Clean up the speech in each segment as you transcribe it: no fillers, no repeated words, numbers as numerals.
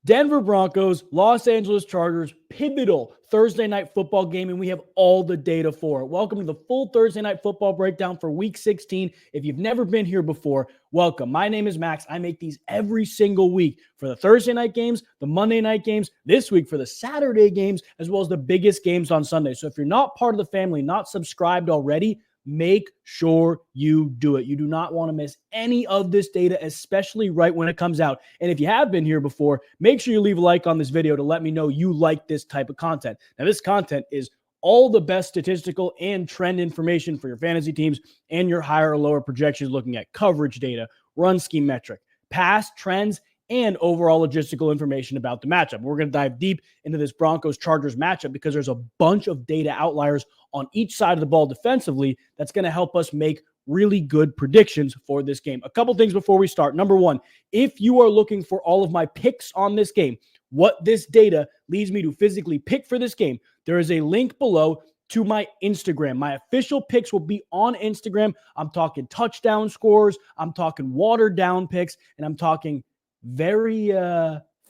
Denver Broncos, Los Angeles Chargers, pivotal Thursday night football game, and we have all the data for it. Welcome to the full Thursday night football breakdown for Week 16. If you've never been here before, welcome. My name is Max. I make these every single week for the Thursday night games, the Monday night games, this week for the Saturday games, as well as the biggest games on Sunday. So if you're not part of the family, not subscribed already, make sure you do it. You do not want to miss any of this data, especially right when it comes out. And if you have been here before, make sure you leave a like on this video to let me know you like this type of content. Now, this content is all the best statistical and trend information for your fantasy teams and your higher or lower projections, looking at coverage data, run scheme metric, past trends, and overall logistical information about the matchup. We're going to dive deep into this Broncos-Chargers matchup because there's a bunch of data outliers on each side of the ball defensively that's going to help us make really good predictions for this game. A couple things before we start. Number one, if you are looking for all of my picks on this game, what this data leads me to physically pick for this game, there is a link below to my Instagram. My official picks will be on Instagram. I'm talking touchdown scores, I'm talking watered down picks, and I'm talking very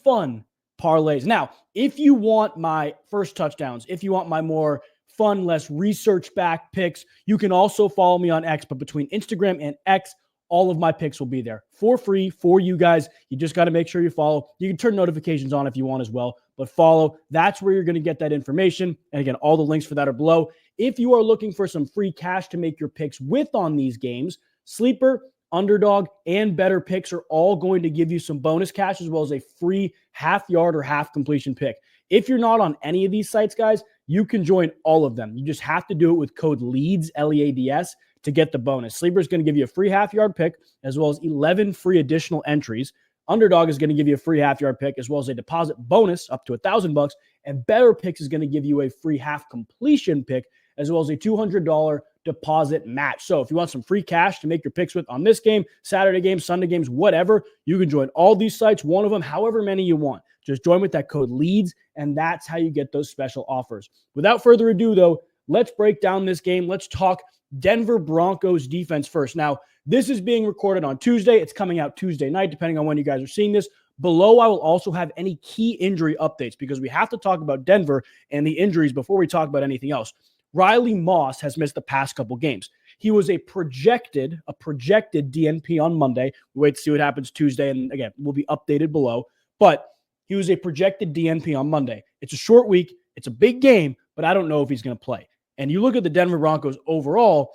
fun parlays. Now, if you want my first touchdowns, if you want my more fun, less research-backed picks, you can also follow me on X. But between Instagram and X, all of my picks will be there for free for you guys. You just got to make sure you follow. You can turn notifications on if you want as well, but follow. That's where you're going to get that information. And again, all the links for that are below. If you are looking for some free cash to make your picks with on these games, Sleeper, Underdog, and Better Picks are all going to give you some bonus cash as well as a free half yard or half completion pick. If you're not on any of these sites, guys, you can join all of them. You just have to do it with code LEADS, L-E-A-D-S, to get the bonus. Sleeper is going to give you a free half yard pick as well as 11 free additional entries. Underdog is going to give you a free half yard pick as well as a deposit bonus up to $1,000. And Better Picks is going to give you a free half completion pick as well as a $200 deposit match. So if you want some free cash to make your picks with on this game, Saturday games, Sunday games, whatever, you can join all these sites, one of them, however many you want. Just join with that code LEADS, and that's how you get those special offers. Without further ado, though, let's break down this game. Let's talk Denver Broncos defense first. Now, this is being recorded on Tuesday. It's coming out Tuesday night, depending on when you guys are seeing this. Below, I will also have any key injury updates because we have to talk about Denver and the injuries before we talk about anything else. Riley Moss has missed the past couple games. He was a projected DNP on Monday. We wait to see what happens Tuesday, and again, will be updated below. But he was a projected DNP on Monday. It's a short week. It's a big game, but I don't know if he's going to play. And you look at the Denver Broncos overall,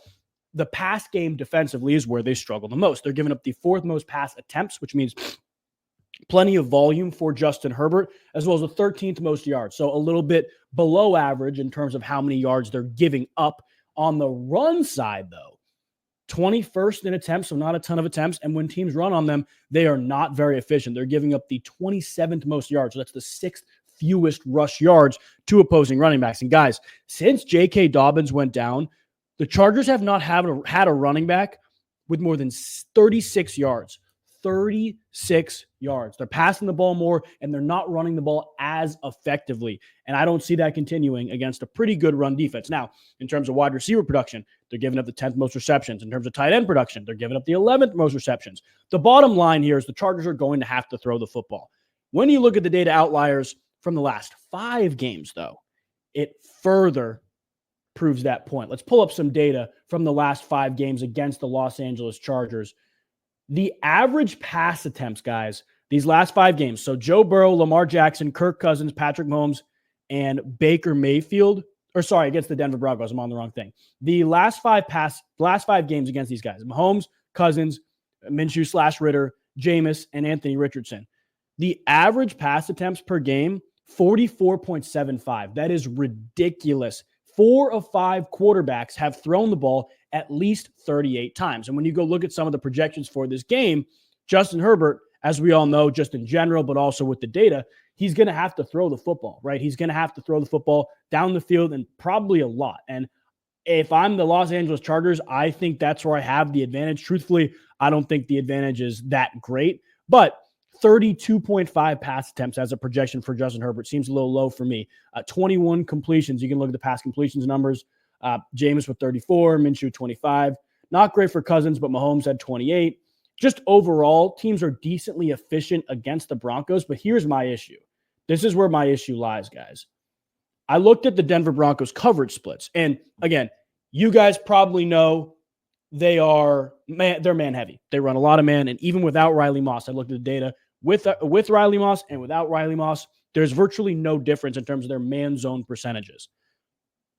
the pass game defensively is where they struggle the most. They're giving up the fourth most pass attempts, which means plenty of volume for Justin Herbert, as well as the 13th most yards. So a little bit below average in terms of how many yards they're giving up. On the run side, though, 21st in attempts, so not a ton of attempts. And when teams run on them, they are not very efficient. They're giving up the 27th most yards. So that's the sixth fewest rush yards to opposing running backs. And guys, since J.K. Dobbins went down, the Chargers have not had a running back with more than 36 yards. 36 yards. They're passing the ball more, and they're not running the ball as effectively. And I don't see that continuing against a pretty good run defense. Now, in terms of wide receiver production, they're giving up the 10th most receptions. In terms of tight end production, they're giving up the 11th most receptions. The bottom line here is the Chargers are going to have to throw the football. When you look at the data outliers from the last 5 games, though, it further proves that point. Let's pull up some data from the last 5 games against the Los Angeles Chargers. The average pass attempts, guys, these last 5 games. So Joe Burrow, Lamar Jackson, Kirk Cousins, Patrick Mahomes, and Baker Mayfield. Or sorry, against the Denver Broncos. I'm on the wrong thing. The last 5 games against these guys. Mahomes, Cousins, Minshew/Ritter, Jameis, and Anthony Richardson. The average pass attempts per game, 44.75. That is ridiculous. 4 of 5 quarterbacks have thrown the ball at least 38 times. And when you go look at some of the projections for this game, Justin Herbert, as we all know, just in general, but also with the data, he's going to have to throw the football, right? He's going to have to throw the football down the field and probably a lot. And if I'm the Los Angeles Chargers, I think that's where I have the advantage. Truthfully, I don't think the advantage is that great, but 32.5 pass attempts as a projection for Justin Herbert seems a little low for me. 21 completions. You can look at the pass completions numbers. Jameis with 34, Minshew 25. Not great for Cousins, but Mahomes had 28. just overall, teams are decently efficient against the Broncos, but here's my issue. This is where my issue lies, guys. I looked at the Denver Broncos coverage splits, and again, you guys probably know they're man heavy. They run a lot of man, and even without Riley Moss, I looked at the data with Riley Moss and without Riley Moss, there's virtually no difference in terms of their man zone percentages.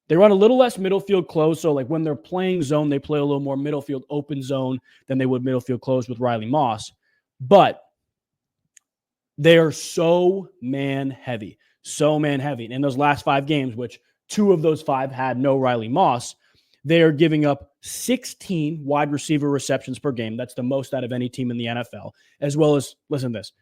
They run a little less middle field close, so like when they're playing zone, they play a little more middle field open zone than they would middle field close with Riley Moss. But they are so man heavy. And in those last 5 games, which 2 of those 5 had no Riley Moss, they are giving up 16 wide receiver receptions per game. That's the most out of any team in the NFL, as well as, listen to this,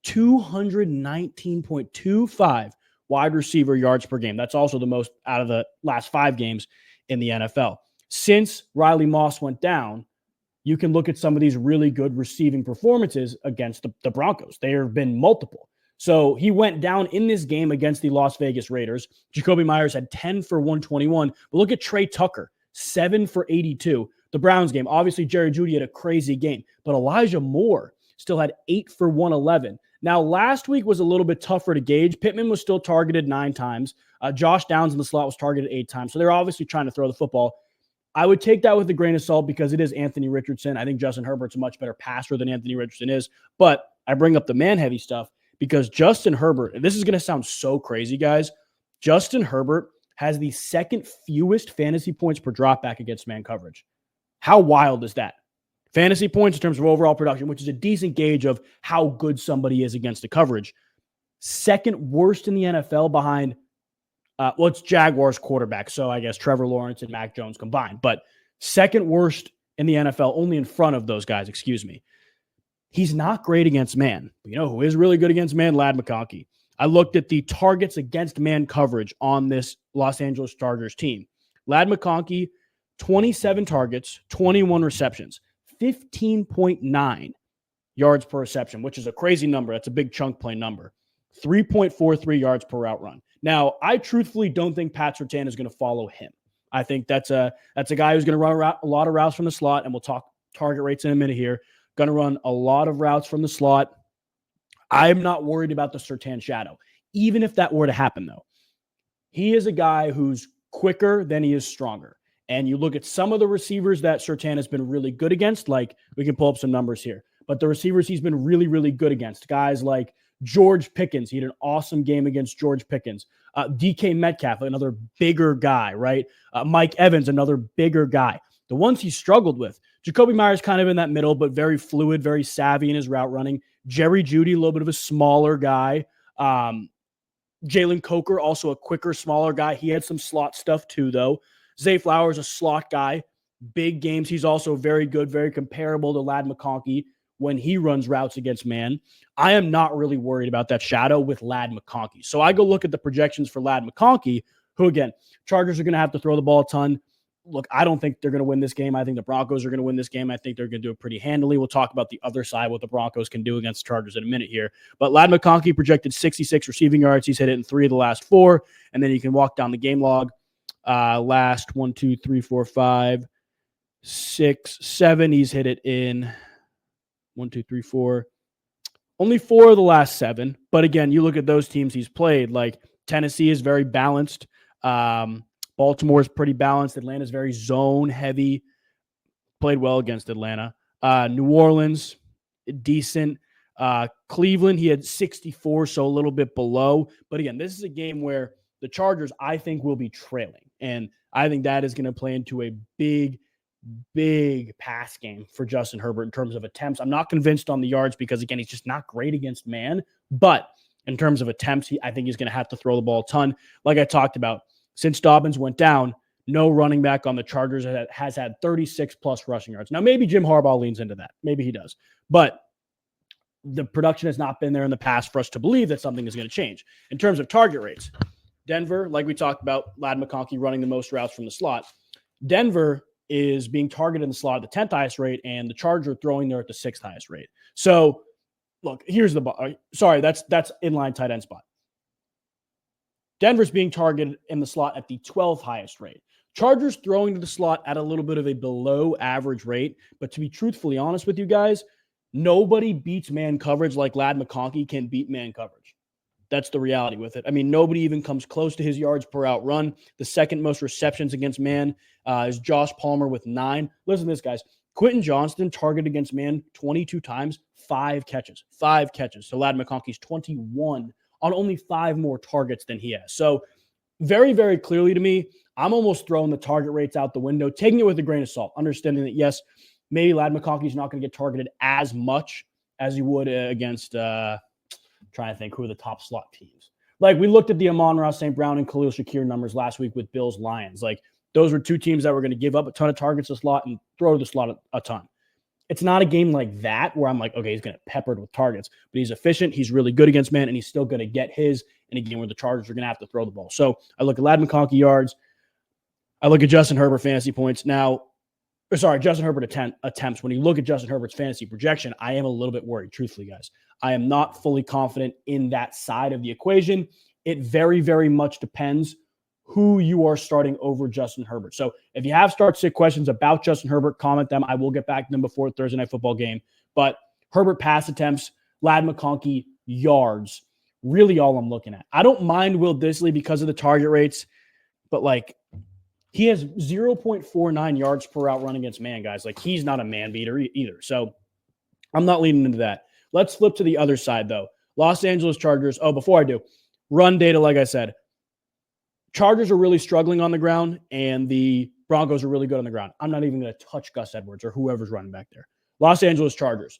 219.25 wide receiver yards per game. That's also the most out of the last 5 games in the NFL. Since Riley Moss went down, you can look at some of these really good receiving performances against the Broncos. There have been multiple. So he went down in this game against the Las Vegas Raiders. Jacoby Myers had 10 for 121. But look at Trey Tucker, 7 for 82. The Browns game, obviously Jerry Jeudy had a crazy game, but Elijah Moore still had 8 for 111. Now, last week was a little bit tougher to gauge. Pittman was still targeted 9 times. Josh Downs in the slot was targeted 8 times. So they're obviously trying to throw the football. I would take that with a grain of salt because it is Anthony Richardson. I think Justin Herbert's a much better passer than Anthony Richardson is. But I bring up the man-heavy stuff because Justin Herbert, and this is going to sound so crazy, guys, Justin Herbert has the second fewest fantasy points per dropback against man coverage. How wild is that? Fantasy points in terms of overall production, which is a decent gauge of how good somebody is against the coverage. Second worst in the NFL behind, it's Jaguars quarterback. So I guess Trevor Lawrence and Mac Jones combined. But second worst in the NFL, only in front of those guys, excuse me. He's not great against man. But you know who is really good against man? Ladd McConkey. I looked at the targets against man coverage on this Los Angeles Chargers team. Ladd McConkey, 27 targets, 21 receptions. 15.9 yards per reception, which is a crazy number. That's a big chunk play number. 3.43 yards per route run. Now, I truthfully don't think Pat Surtain is going to follow him. I think that's a guy who's going to run a lot of routes from the slot, and we'll talk target rates in a minute here. Going to run a lot of routes from the slot. I'm not worried about the Surtain shadow. Even if that were to happen, though, he is a guy who's quicker than he is stronger. And you look at some of the receivers that Surtain has been really good against, like we can pull up some numbers here, but the receivers he's been really, really good against, guys like George Pickens. He had an awesome game against George Pickens. DK Metcalf, another bigger guy, right? Mike Evans, another bigger guy. The ones he struggled with, Jacoby Myers kind of in that middle, but very fluid, very savvy in his route running. Jerry Jeudy, a little bit of a smaller guy. Jalen Coker, also a quicker, smaller guy. He had some slot stuff too, though. Zay Flowers, a slot guy, big games. He's also very good, very comparable to Ladd McConkey when he runs routes against man. I am not really worried about that shadow with Ladd McConkey. So I go look at the projections for Ladd McConkey, who, again, Chargers are going to have to throw the ball a ton. Look, I don't think they're going to win this game. I think the Broncos are going to win this game. I think they're going to do it pretty handily. We'll talk about the other side, what the Broncos can do against the Chargers in a minute here. But Ladd McConkey projected 66 receiving yards. He's hit it in 3 of the last 4. And then you can walk down the game log. Last 1, 2, 3, 4, 5, 6, 7. He's hit it in 1, 2, 3, 4. Only 4 of the last 7. But again, you look at those teams he's played. Like Tennessee is very balanced. Baltimore is pretty balanced. Atlanta is very zone heavy. Played well against Atlanta. New Orleans, decent. Cleveland, he had 64, so a little bit below. But again, this is a game where the Chargers, I think, will be trailing. And I think that is going to play into a big, big pass game for Justin Herbert in terms of attempts. I'm not convinced on the yards because, again, he's just not great against man. But in terms of attempts, I think he's going to have to throw the ball a ton. Like I talked about, since Dobbins went down, no running back on the Chargers has had 36-plus rushing yards. Now, maybe Jim Harbaugh leans into that. Maybe he does. But the production has not been there in the past for us to believe that something is going to change. In terms of target rates, Denver, like we talked about, Ladd McConkey running the most routes from the slot. Denver is being targeted in the slot at the 10th highest rate, and the Charger throwing there at the 6th highest rate. So, look, here's the sorry, that's inline tight end spot. Denver's being targeted in the slot at the 12th highest rate. Chargers throwing to the slot at a little bit of a below average rate. But to be truthfully honest with you guys, Nobody beats man coverage like Ladd McConkey can beat man coverage. That's the reality with it. I mean, nobody even comes close to his yards per out run. The second most receptions against man is Josh Palmer with 9. Listen to this, guys. Quentin Johnston targeted against man 22 times, 5 catches. 5 catches. So Ladd McConkey's 21 on only 5 more targets than he has. So very, very clearly to me, I'm almost throwing the target rates out the window, taking it with a grain of salt, understanding that, yes, maybe Ladd McConkey's not going to get targeted as much as he would against trying to think who are the top slot teams. Like, we looked at the Amon-Ra St. Brown and Khalil Shakir numbers last week with Bills Lions. Like, those were 2 teams that were going to give up a ton of targets to slot and throw to the slot a ton. It's not a game like that where I'm like, okay, he's going to peppered with targets, but he's efficient. He's really good against man, and he's still going to get his in a game where the Chargers are going to have to throw the ball. So I look at Ladd McConkey yards. I look at Justin Herbert fantasy points. Justin Herbert attempts. When you look at Justin Herbert's fantasy projection, I am a little bit worried, truthfully, guys. I am not fully confident in that side of the equation. It very, very much depends who you are starting over Justin Herbert. So if you have start-sit questions about Justin Herbert, comment them. I will get back to them before the Thursday Night Football game. But Herbert pass attempts, Ladd McConkey yards, really all I'm looking at. I don't mind Will Dissly because of the target rates, but he has 0.49 yards per out run against man, guys. He's not a man beater either. So I'm not leaning into that. Let's flip to the other side, though. Los Angeles Chargers. Oh, before I do, run data, like I said. Chargers are really struggling on the ground, and the Broncos are really good on the ground. I'm not even going to touch Gus Edwards or whoever's running back there. Los Angeles Chargers.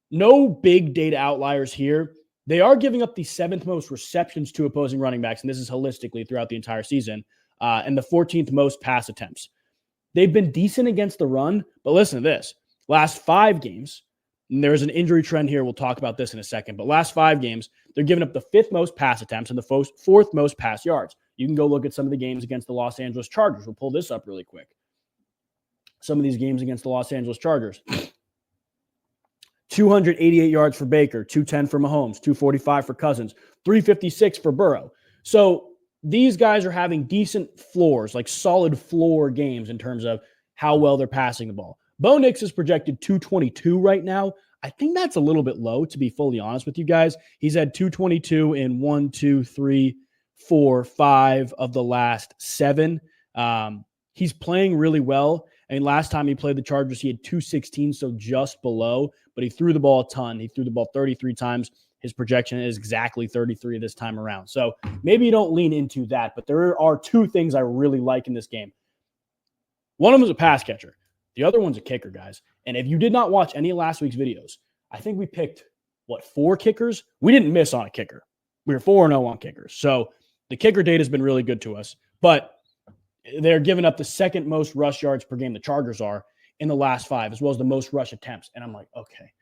No big data outliers here. They are giving up the 7th most receptions to opposing running backs, and this is holistically throughout the entire season, and the 14th most pass attempts. They've been decent against the run, but listen to this. Last 5 games, and there's an injury trend here. We'll talk about this in a second, but last 5 games, they're giving up the 5th most pass attempts and the 4th most pass yards. You can go look at some of the games against the Los Angeles Chargers. We'll pull this up really quick. Some of these games against the Los Angeles Chargers. 288 yards for Baker, 210 for Mahomes, 245 for Cousins, 356 for Burrow. So these guys are having decent floors, solid floor games in terms of how well they're passing the ball. Bo Nix is projected 222 right now. I think that's a little bit low, to be fully honest with you guys. He's had 222 in 1, 2, 3, 4, 5 of the last 7. He's playing really well. Last time he played the Chargers, he had 216, so just below, but he threw the ball a ton. He threw the ball 33 times. His projection is exactly 33 this time around. So maybe you don't lean into that, but there are 2 things I really like in this game. One of them is a pass catcher. The other one's a kicker, guys. And if you did not watch any of last week's videos, I think we picked, 4 kickers? We didn't miss on a kicker. We were 4-0 on kickers. So the kicker data has been really good to us. But they're giving up the 2nd most rush yards per game, the Chargers are, in the last 5, as well as the most rush attempts. And I'm like, okay,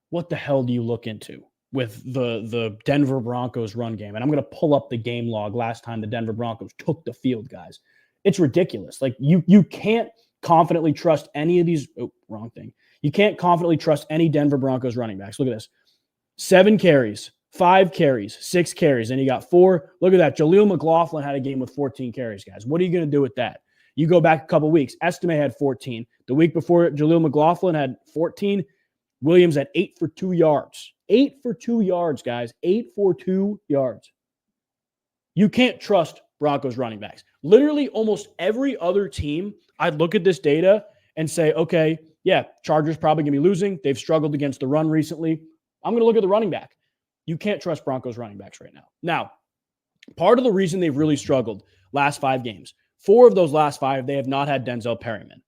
what the hell do you look into with the Denver Broncos run game? And I'm going to pull up the game log last time the Denver Broncos took the field, guys. It's ridiculous. You can't confidently trust any of these. Oh, wrong thing. You can't confidently trust any Denver Broncos running backs. Look at this. 7 carries, 5 carries, 6 carries, and you got 4. Look at that. Jaleel McLaughlin had a game with 14 carries, guys. What are you going to do with that? You go back a couple weeks. Estime had 14. The week before, Jaleel McLaughlin had 14. Williams had 8 for 2 yards. 8 for 2 yards, guys. 8 for 2 yards. You can't trust Broncos running backs. Literally almost every other team, I'd look at this data and say, okay, yeah, Chargers probably going to be losing. They've struggled against the run recently. I'm going to look at the running back. You can't trust Broncos running backs right now. Now, part of the reason they've really struggled last 5 games, 4 of those last 5, they have not had Denzel Perryman.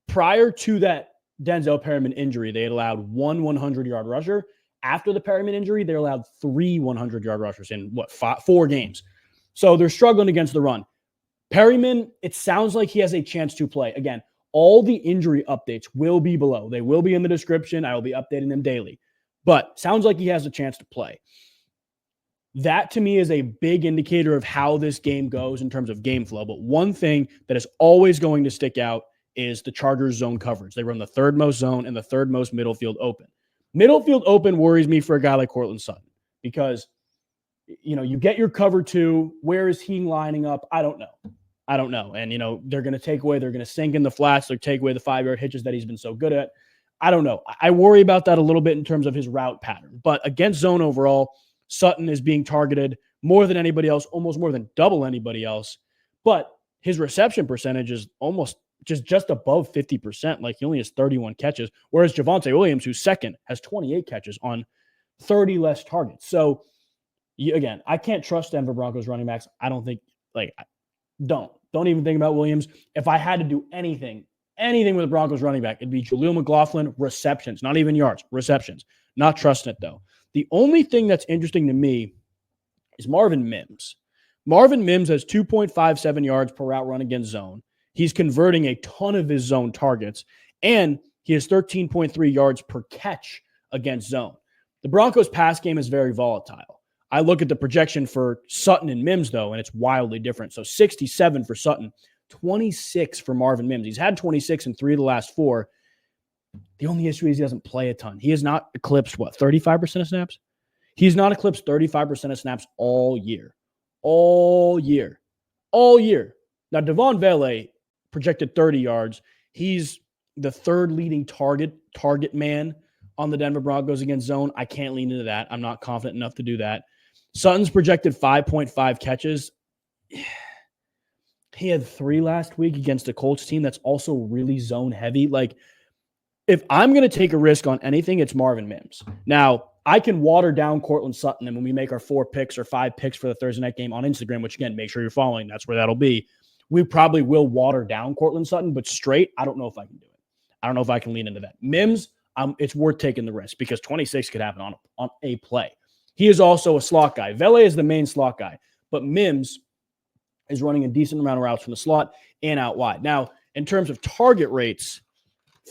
Prior to that Denzel Perryman injury, they had allowed 1 100-yard rusher. After the Perryman injury, they allowed 3 100-yard rushers in 4 games. So they're struggling against the run. Perryman, it sounds like he has a chance to play. Again, all the injury updates will be below. They will be in the description. I will be updating them daily. But sounds like he has a chance to play. That, to me, is a big indicator of how this game goes in terms of game flow. But one thing that is always going to stick out is the Chargers zone coverage. They run the 3rd most zone and the 3rd most middle field open. Middle field open worries me for a guy like Courtland Sutton because, you get your cover 2. Where is he lining up? I don't know. And, they're going to sink in the flats. They're take away the 5-yard hitches that he's been so good at. I don't know. I worry about that a little bit in terms of his route pattern. But against zone overall, Sutton is being targeted more than anybody else, almost more than double anybody else. But his reception percentage is almost just above 50%. Like he only has 31 catches, whereas Javonte Williams, who's second, has 28 catches on 30 less targets. So again, I can't trust Denver Broncos running backs. I don't think don't even think about Williams. If I had to do anything with the Broncos running back, it'd be Jaleel McLaughlin, receptions, not even yards, receptions. Not trusting it though. The only thing that's interesting to me is Marvin Mims. Marvin Mims has 2.57 yards per route run against zone. He's converting a ton of his zone targets, and he has 13.3 yards per catch against zone. The Broncos pass game is very volatile. I look at the projection for Sutton and Mims, though, and it's wildly different. So 67 for Sutton, 26 for Marvin Mims. He's had 26 in 3 of the last 4. The only issue is he doesn't play a ton. He has not eclipsed, 35% of snaps? He's not eclipsed 35% of snaps all year. All year. Now, Devon Vele projected 30 yards. He's the third leading target man on the Denver Broncos against zone. I can't lean into that. I'm not confident enough to do that. Sutton's projected 5.5 catches. He had 3 last week against a Colts team that's also really zone heavy. Like, if I'm going to take a risk on anything, it's Marvin Mims. Now, I can water down Cortland Sutton, and when we make our 4 picks or 5 picks for the Thursday night game on Instagram, which, again, make sure you're following. That's where that'll be. We probably will water down Cortland Sutton, but straight, I don't know if I can do it. I don't know if I can lean into that. Mims, it's worth taking the risk because 26 could happen on a play. He is also a slot guy. Vele is the main slot guy, but Mims is running a decent amount of routes from the slot and out wide. Now, in terms of target rates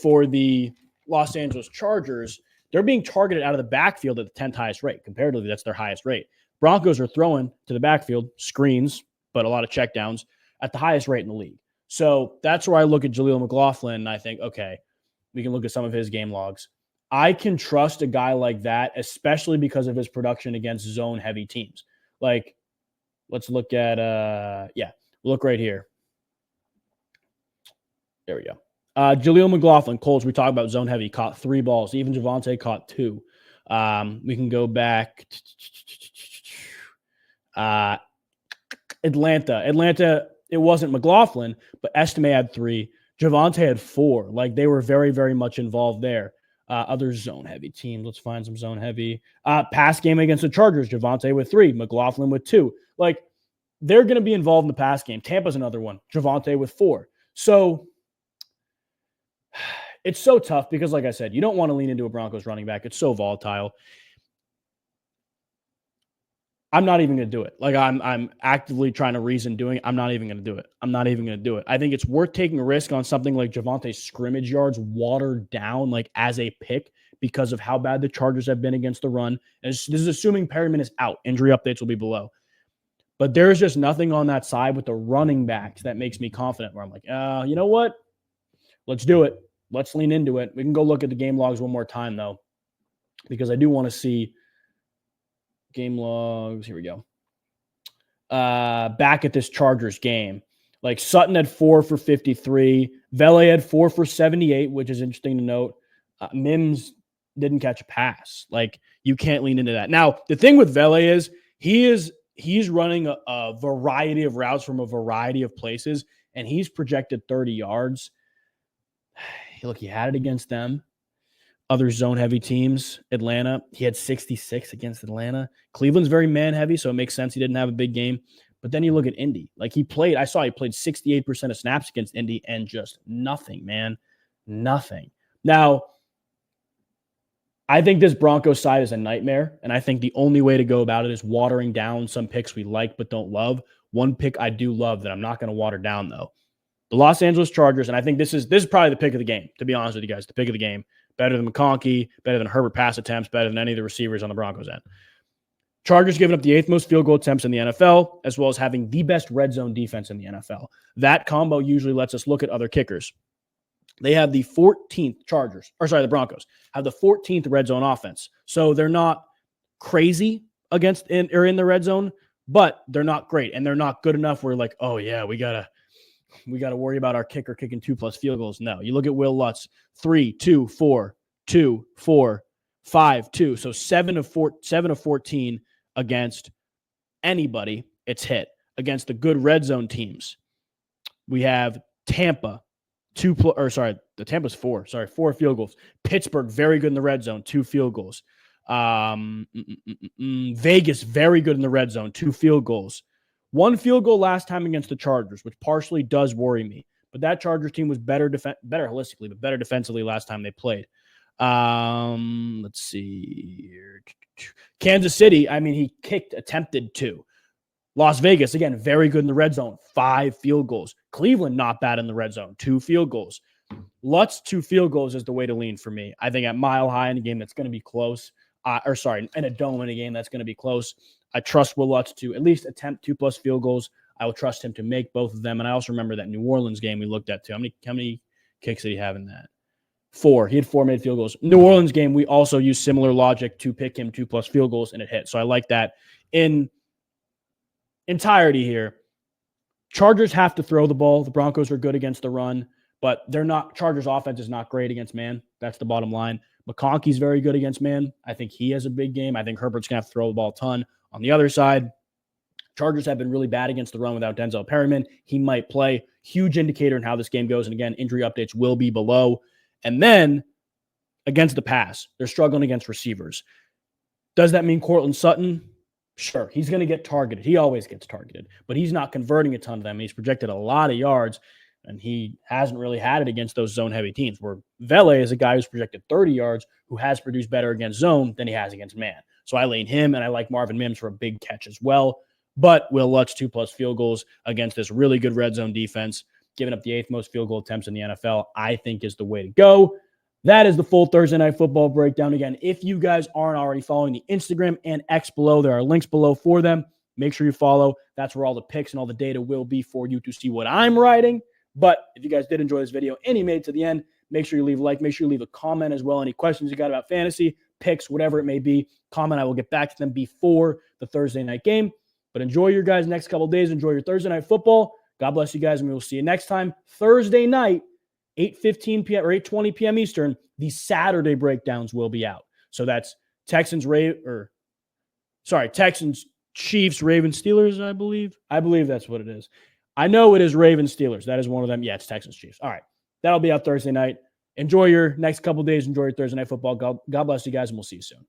for the Los Angeles Chargers, they're being targeted out of the backfield at the 10th highest rate. Comparatively, that's their highest rate. Broncos are throwing to the backfield, screens, but a lot of checkdowns at the highest rate in the league. So that's where I look at Jaleel McLaughlin and I think, okay, we can look at some of his game logs. I can trust a guy like that, especially because of his production against zone-heavy teams. Like, let's look at, look right here. There we go. Jaleel McLaughlin, Colts, we talked about zone-heavy, caught 3 balls. Even Javonte caught 2. We can go back. Atlanta, it wasn't McLaughlin, but Estime had 3. Javonte had 4. Like, they were very, very much involved there. Other zone-heavy teams. Let's find some zone-heavy. Pass game against the Chargers. Javonte with 3. McLaughlin with 2. Like, they're going to be involved in the pass game. Tampa's another one. Javonte with 4. So, it's so tough because, like I said, you don't want to lean into a Broncos running back. It's so volatile. I'm not even going to do it. Like, I'm actively trying to reason doing it. I'm not even going to do it. I think it's worth taking a risk on something like Javonte's scrimmage yards watered down, like, as a pick because of how bad the Chargers have been against the run. And this is assuming Perryman is out. Injury updates will be below. But there's just nothing on that side with the running backs that makes me confident where I'm like, you know what? Let's do it. Let's lean into it. We can go look at the game logs one more time, though, because I do want to see game logs. Here we go. Back at this Chargers game. Like, Sutton had 4 for 53. Vele had 4 for 78, which is interesting to note. Mims didn't catch a pass. Like, you can't lean into that. Now, the thing with Vele is he's running a variety of routes from a variety of places, and he's projected 30 yards. Look, he had it against them. Other zone-heavy teams, Atlanta, he had 66 against Atlanta. Cleveland's very man-heavy, so it makes sense he didn't have a big game. But then you look at Indy. Like, he played 68% of snaps against Indy and just nothing, man. Nothing. Now, I think this Broncos side is a nightmare, and I think the only way to go about it is watering down some picks we like but don't love. One pick I do love that I'm not going to water down, though. The Los Angeles Chargers, and I think this is probably the pick of the game, to be honest with you guys, the pick of the game. Better than McConkey, better than Herbert pass attempts, better than any of the receivers on the Broncos end. Chargers giving up the 8th most field goal attempts in the NFL, as well as having the best red zone defense in the NFL. That combo usually lets us look at other kickers. They have the 14th the Broncos have the 14th red zone offense. So they're not crazy in the red zone, but they're not great. And they're not good enough where, like, oh yeah, we gotta worry about our kicker kicking 2+ field goals. No, you look at Will Lutz, 3, 2, 4. 2, 4, 5, 2. So 7 of 14 against anybody. It's hit. Against the good red zone teams, we have Tampa, the Tampa's 4. 4 field goals. Pittsburgh, very good in the red zone, 2 field goals. Vegas, very good in the red zone, 2 field goals. 1 field goal last time against the Chargers, which partially does worry me. But that Chargers team was better holistically, but better defensively last time they played. Let's see here. Kansas City, he attempted 2. Las Vegas, again, very good in the red zone, 5 field goals. Cleveland, not bad in the red zone, 2 field goals. Lutz, 2 field goals is the way to lean for me. I think at Mile High in a game that's going to be close, in a dome in a game that's going to be close, I trust Will Lutz to at least attempt 2+ field goals. I will trust him to make both of them. And I also remember that New Orleans game we looked at too. How many kicks did he have in that? 4. He had 4 made field goals. New Orleans game, we also used similar logic to pick him 2+ field goals, and it hit. So I like that. In entirety here, Chargers have to throw the ball. The Broncos are good against the run, but they're not. Chargers offense is not great against man. That's the bottom line. McConkey's very good against man. I think he has a big game. I think Herbert's going to have to throw the ball a ton. On the other side, Chargers have been really bad against the run without Denzel Perryman. He might play. Huge indicator in how this game goes. And again, injury updates will be below. And then against the pass, they're struggling against receivers. Does that mean Courtland Sutton? Sure, he's going to get targeted. He always gets targeted, but he's not converting a ton of them. He's projected a lot of yards, and he hasn't really had it against those zone-heavy teams, where Vele is a guy who's projected 30 yards, who has produced better against zone than he has against man. So I lean him, and I like Marvin Mims for a big catch as well. But Will Lutz 2+ field goals against this really good red zone defense, giving up the 8th most field goal attempts in the NFL, I think is the way to go. That is the full Thursday Night Football breakdown. Again, if you guys aren't already following the Instagram and X below, there are links below for them. Make sure you follow. That's where all the picks and all the data will be for you to see what I'm writing. But if you guys did enjoy this video and you made it to the end, make sure you leave a like. Make sure you leave a comment as well. Any questions you got about fantasy, picks, whatever it may be, comment. I will get back to them before the Thursday night game. But enjoy your guys' next couple of days. Enjoy your Thursday Night Football. God bless you guys, and we will see you next time. Thursday night, 8:15 p.m. or 8:20 p.m. Eastern, the Saturday breakdowns will be out. So that's Texans, Chiefs, Ravens, Steelers, I believe. I believe that's what it is. I know it is Ravens, Steelers. That is one of them. Yeah, it's Texans, Chiefs. All right. That'll be out Thursday night. Enjoy your next couple days. Enjoy your Thursday Night Football. God bless you guys, and we'll see you soon.